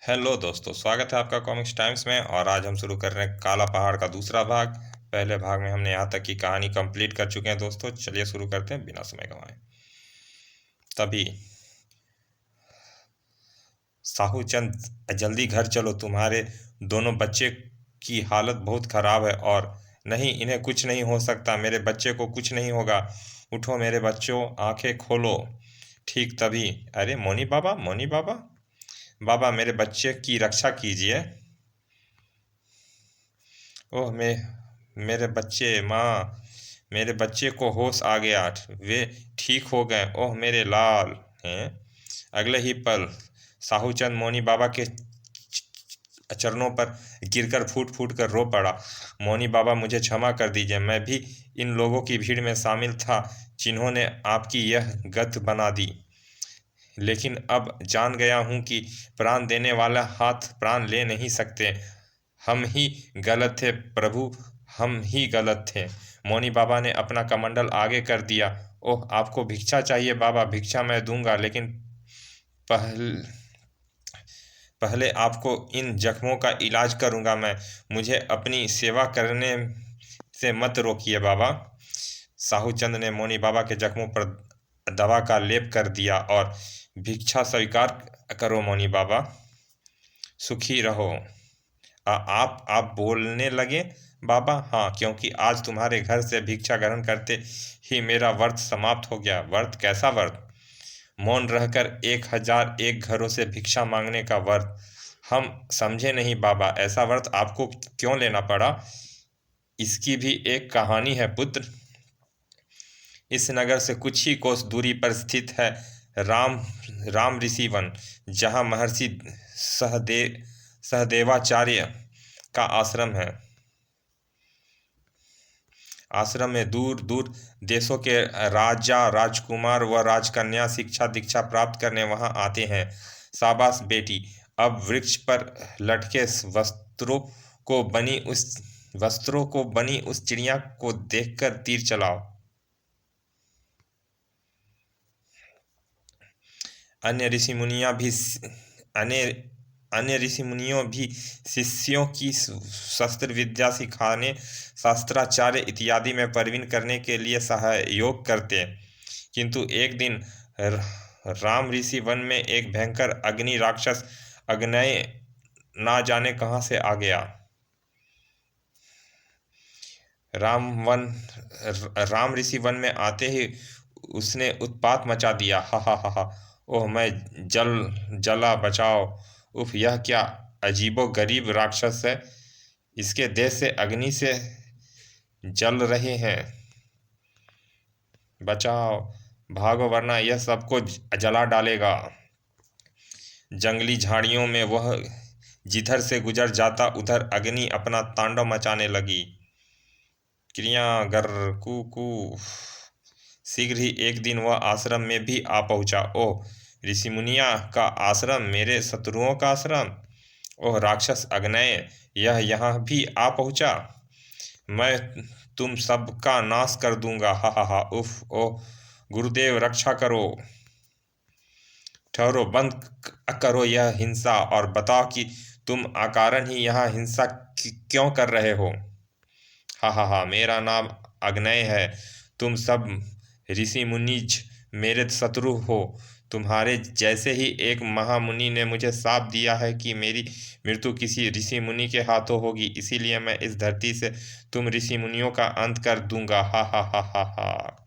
Hello दोस्तों, स्वागत है आपका कॉमिक्स टाइम्स में। और आज हम शुरू कर रहे हैं काला पहाड़ का दूसरा भाग। पहले भाग में हमने यहाँ तक की कहानी कंप्लीट कर चुके हैं दोस्तों। चलिए शुरू करते हैं बिना समय गंवाए। तभी साहू चंद, जल्दी घर चलो, तुम्हारे दोनों बच्चे की हालत बहुत खराब है। और नहीं, इन्हें कुछ नहीं हो सकता, मेरे बच्चे को कुछ नहीं होगा। उठो मेरे बच्चों, आंखें खोलो। ठीक तभी, अरे मोनी बाबा, मोनी बाबा, बाबा मेरे बच्चे की रक्षा कीजिए। ओह मेरे बच्चे, माँ, मेरे बच्चे को होश आ गया, वे ठीक हो गए। ओह मेरे लाल हैं। अगले ही पल साहूचंद मोनी बाबा के चरणों पर गिरकर फूट फूट कर रो पड़ा। मोनी बाबा, मुझे क्षमा कर दीजिए, मैं भी इन लोगों की भीड़ में शामिल था जिन्होंने आपकी यह गत बना दी। लेकिन अब जान गया हूँ कि प्राण देने वाला हाथ प्राण ले नहीं सकते। हम ही गलत थे प्रभु, हम ही गलत थे। मोनी बाबा ने अपना कमंडल आगे कर दिया। ओह, आपको भिक्षा चाहिए बाबा, भिक्षा मैं दूंगा, लेकिन पहले आपको इन जख्मों का इलाज करूंगा मैं। मुझे अपनी सेवा करने से मत रोकिए बाबा। साहूचंद ने मोनी बाबा के जख्मों पर दवा का लेप कर दिया। और भिक्षा स्वीकार करो मोनी बाबा, सुखी रहो। आप बोलने लगे बाबा? हाँ, क्योंकि आज तुम्हारे घर से भिक्षा ग्रहण करते ही मेरा व्रत समाप्त हो गया। व्रत? कैसा व्रत? मौन रहकर 1001 घरों से भिक्षा मांगने का व्रत। हम समझे नहीं बाबा, ऐसा व्रत आपको क्यों लेना पड़ा? इसकी भी एक कहानी है पुत्र। इस नगर से कुछ ही कोस दूरी पर स्थित है राम राम ऋषि वन, जहाँ महर्षि सहदेवाचार्य का आश्रम है। आश्रम में दूर दूर देशों के राजा, राजकुमार व राजकन्या शिक्षा दीक्षा प्राप्त करने वहां आते हैं। शाबाश बेटी, अब वृक्ष पर लटके वस्त्रों को बनी उस चिड़िया को देखकर तीर चलाओ। अन्य ऋषि मुनियां भी अन्य अन्य ऋषि मुनियों भी शिष्यों की शस्त्र विद्या सिखाने, शास्त्राचार्य इत्यादि में प्रवीण करने के लिए सहयोग करते। किंतु एक दिन राम ऋषि वन में एक भयंकर अग्नि राक्षस अग्नेय ना जाने कहां से आ गया। राम ऋषि वन में आते ही उसने उत्पात मचा दिया। हा हा हा हा। ओह मैं जला बचाओ। उफ, यह क्या अजीबो गरीब राक्षस है। इसके देह से अग्नि से जल रहे हैं। बचाओ, भागो, वरना यह सबको जला डालेगा। जंगली झाड़ियों में वह जिधर से गुजर जाता उधर अग्नि अपना तांडव मचाने लगी। क्रिया गर कू कू। शीघ्र ही एक दिन वह आश्रम में भी आ पहुंचा। ओह, ऋषिमुनिया का आश्रम, मेरे शत्रुओं का आश्रम। ओह राक्षस अग्नेय, यह यहाँ भी आ पहुंचा। मैं तुम सबका नाश कर दूंगा। हा हा हा। उफ, ओह गुरुदेव, रक्षा करो। ठहरो, बंद करो यह हिंसा और बताओ कि तुम अकारण ही यहाँ हिंसा क्यों कर रहे हो। हा हा हा, मेरा नाम अग्नय है। तुम सब ऋषि मुनिज मेरे शत्रु हो। तुम्हारे जैसे ही एक महामुनि ने मुझे शाप दिया है कि मेरी मृत्यु किसी ऋषि मुनि के हाथों होगी, इसीलिए मैं इस धरती से तुम ऋषि मुनियों का अंत कर दूंगा। हा हा हा हा हा।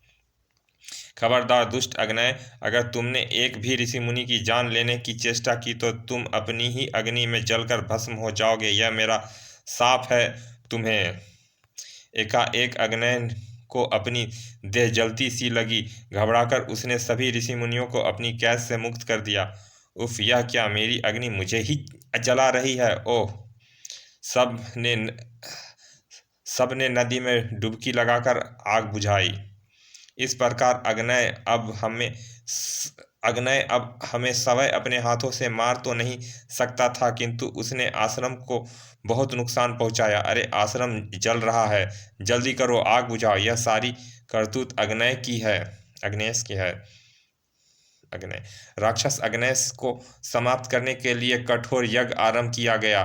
खबरदार दुष्ट अग्नय, अगर तुमने एक भी ऋषि मुनि की जान लेने की चेष्टा की तो तुम अपनी ही अग्नि में जलकर भस्म हो जाओगे। यह मेरा शाप है तुम्हें। एकाएक अग्नय को अपनी देह जलती सी लगी। घबराकर उसने सभी ऋषि मुनियों को अपनी कैद से मुक्त कर दिया। उफ, यह क्या, मेरी अग्नि मुझे ही जला रही है। ओह, सब ने सब ने नदी में डुबकी लगाकर आग बुझाई। इस प्रकार अग्नय अब हमें स्वयं अपने हाथों से मार तो नहीं सकता था, किंतु उसने आश्रम को बहुत नुकसान पहुंचाया। अरे आश्रम जल रहा है, जल्दी करो, आग बुझाओ। यह सारी करतूत अग्नेश की है। अग्नय राक्षस अग्नय को समाप्त करने के लिए कठोर यज्ञ आरंभ किया गया।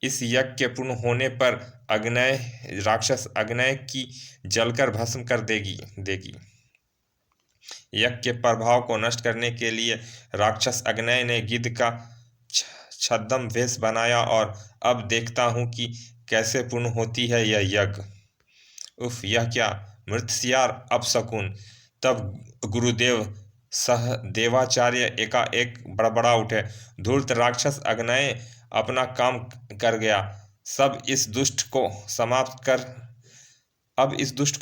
इस यज्ञ के पूर्ण होने पर अग्नय राक्षस अग्नय की जलकर भस्म कर देगी। यज्ञ के प्रभाव को नष्ट करने के लिए राक्षस अग्नय ने गिद्ध का छद्म वेश बनाया और अब देखता हूँ कि कैसे पूर्ण होती है यह यज्ञ। उफ, यह क्या मृत्युसियार अपशकुन। तब गुरुदेव सहदेवाचार्य एकाएक बड़बड़ा उठे। धूर्त राक्षस अग्नय अपना काम कर गया। अब इस दुष्ट को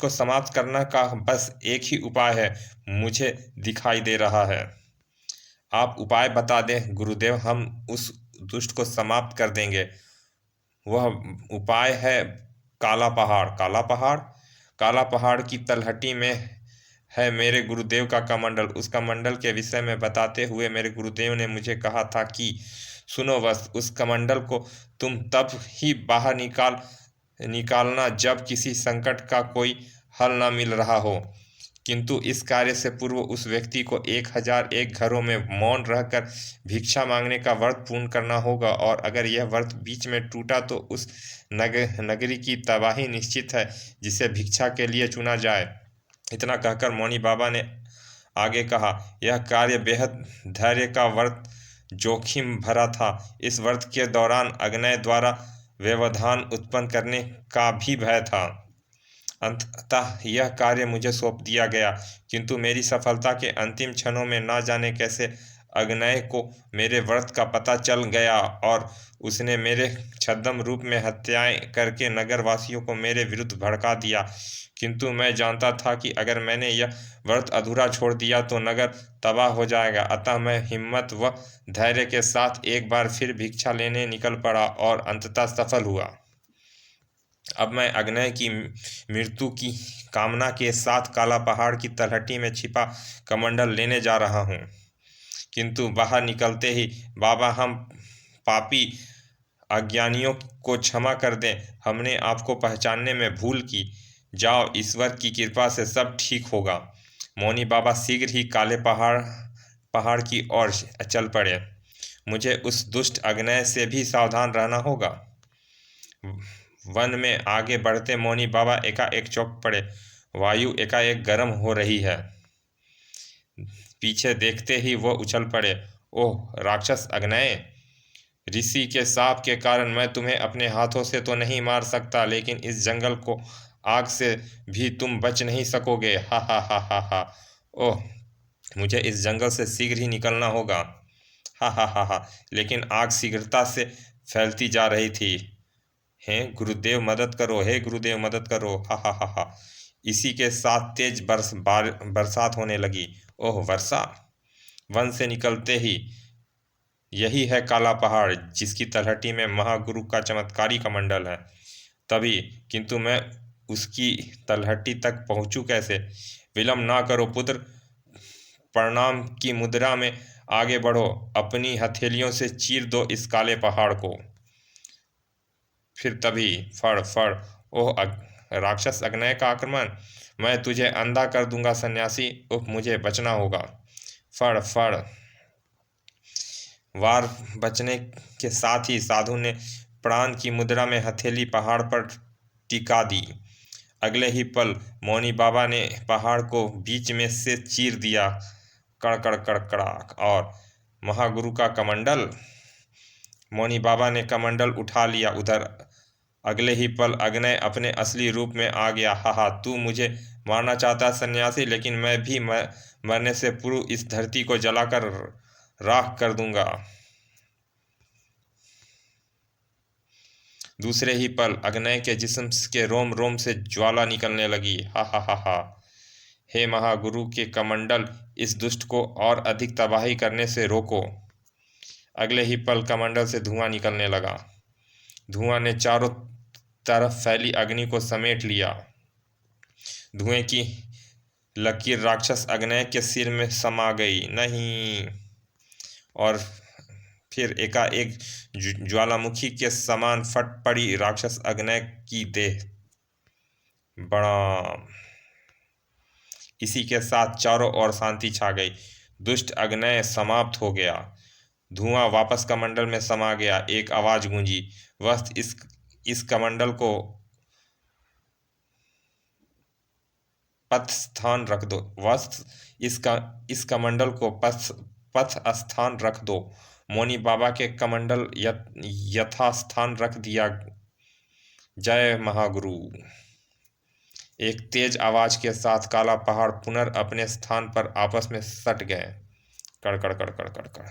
समाप्त करने का बस एक ही उपाय है, मुझे दिखाई दे रहा है। आप उपाय बता दें गुरुदेव, हम उस दुष्ट को समाप्त कर देंगे। वह उपाय है काला पहाड़। काला पहाड़? काला पहाड़ की तलहटी में है मेरे गुरुदेव का कमंडल। उस कमंडल के विषय में बताते हुए मेरे गुरुदेव ने मुझे कहा था कि सुनो बस, उस कमंडल को तुम तब ही बाहर निकालना जब किसी संकट का कोई हल न मिल रहा हो। किंतु इस कार्य से पूर्व उस व्यक्ति को 1001 घरों में मौन रहकर भिक्षा मांगने का व्रत पूर्ण करना होगा, और अगर यह व्रत बीच में टूटा तो उस नगरी की तबाही निश्चित है जिसे भिक्षा के लिए चुना जाए। इतना कहकर मौनी बाबा ने आगे कहा, यह कार्य बेहद धैर्य का व्रत जोखिम भरा था। इस व्रत के दौरान अग्नय द्वारा व्यवधान उत्पन्न करने का भी भय था। अंततः यह कार्य मुझे सौंप दिया गया, किंतु मेरी सफलता के अंतिम क्षणों में ना जाने कैसे अग्नय को मेरे व्रत का पता चल गया और उसने मेरे छद्म रूप में हत्याएं करके नगर वासियों को मेरे विरुद्ध भड़का दिया। किंतु मैं जानता था कि अगर मैंने यह व्रत अधूरा छोड़ दिया तो नगर तबाह हो जाएगा। अतः मैं हिम्मत व धैर्य के साथ एक बार फिर भिक्षा लेने निकल पड़ा और अंततः सफल हुआ। अब मैं अग्नय की मृत्यु की कामना के साथ काला पहाड़ की तलहटी में छिपा कमंडल लेने जा रहा हूँ। किंतु बाहर निकलते ही, बाबा, हम पापी अज्ञानियों को क्षमा कर दें, हमने आपको पहचानने में भूल की। जाओ, ईश्वर की कृपा से सब ठीक होगा। मौनी बाबा शीघ्र ही काले पहाड़ की ओर चल पड़े। मुझे उस दुष्ट अग्नय से भी सावधान रहना होगा। वन में आगे बढ़ते मौनी बाबा एकाएक चौंक पड़े। वायु एकाएक गर्म हो रही है। पीछे देखते ही वो उछल पड़े। ओह राक्षस अग्नय, ऋषि के शाप के कारण मैं तुम्हें अपने हाथों से तो नहीं मार सकता, लेकिन इस जंगल को आग से भी तुम बच नहीं सकोगे। हा हा हा हा हा। ओह, मुझे इस जंगल से शीघ्र ही निकलना होगा। हा हा हा हा। लेकिन आग शीघ्रता से फैलती जा रही थी। हे गुरुदेव मदद करो, हे गुरुदेव मदद करो। हा हा हा हा। इसी के साथ तेज बरसात होने लगी। ओह वर्षा। वन से निकलते ही, यही है काला पहाड़ जिसकी तलहटी में महागुरु का चमत्कारी कमंडल है। तभी, किंतु मैं उसकी तलहटी तक पहुंचूं कैसे? विलंब ना करो पुत्र, प्रणाम की मुद्रा में आगे बढ़ो, अपनी हथेलियों से चीर दो इस काले पहाड़ को। फिर तभी फड़ फड़। ओह राक्षस अग्नय का आक्रमण। मैं तुझे अंधा कर दूंगा सन्यासी। उफ, मुझे बचना होगा। फड़ फड़। वार बचने के साथ ही साधु ने प्राण की मुद्रा में हथेली पहाड़ पर टिका दी। अगले ही पल मौनी बाबा ने पहाड़ को बीच में से चीर दिया। कड़कड़ कड़कड़ाक। और महागुरु का कमंडल। मौनी बाबा ने कमंडल उठा लिया। उधर अगले ही पल अग्नय अपने असली रूप में आ गया। हा, तू मुझे मारना चाहता है सन्यासी, लेकिन मैं भी मरने से पूर्व इस धरती को जलाकर राख कर दूंगा। दूसरे ही पल अग्नय के जिस्म के रोम रोम से ज्वाला निकलने लगी। हा हा हा हा। हे महागुरु के कमंडल, इस दुष्ट को और अधिक तबाही करने से रोको। अगले ही पल कमंडल से धुआं निकलने लगा। धुआं ने चारों तरफ फैली अग्नि को समेट लिया। धुएं की लकीर राक्षस अग्नय के सिर में समा गई। नहीं। और फिर एकाएक ज्वालामुखी के समान फट पड़ी राक्षस अग्नय की देह। बड़ा। इसी के साथ चारों ओर शांति छा गई। दुष्ट अग्नय समाप्त हो गया। धुआं वापस कमंडल में समा गया। एक आवाज गूंजी, वस्त इस कमंडल को पथ स्थान रख दो। वस्त इस कमंडल को पथ स्थान रख दो। मौनी बाबा के कमंडल यथास्थान रख दिया। जय महागुरु। एक तेज आवाज के साथ काला पहाड़ पुनः अपने स्थान पर आपस में सट गए। कड़कड़ कड़कड़ कड़कड़।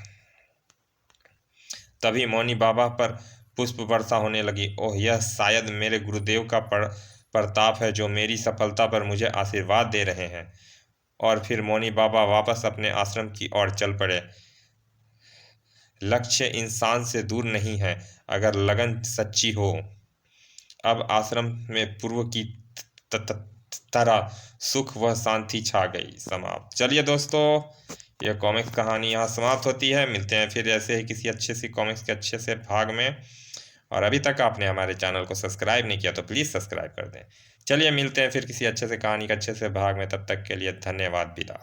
तभी मौनी बाबा पर पुष्प वर्षा होने लगी। ओह, यह शायद मेरे गुरुदेव का प्रताप है जो मेरी सफलता पर मुझे आशीर्वाद दे रहे हैं। और फिर मौनी बाबा वापस अपने आश्रम की ओर चल पड़े। लक्ष्य इंसान से दूर नहीं है अगर लगन सच्ची हो। अब आश्रम में पूर्व की तरह सुख व शांति छा गई। समाप्त। चलिए दोस्तों, यह कॉमिक्स कहानी यहाँ समाप्त होती है। मिलते हैं फिर ऐसे ही किसी अच्छे सी कॉमिक्स के अच्छे से भाग में। और अभी तक आपने हमारे चैनल को सब्सक्राइब नहीं किया तो प्लीज़ सब्सक्राइब कर दें। चलिए मिलते हैं फिर किसी अच्छे से कहानी के अच्छे से भाग में। तब तक के लिए धन्यवाद। विदा।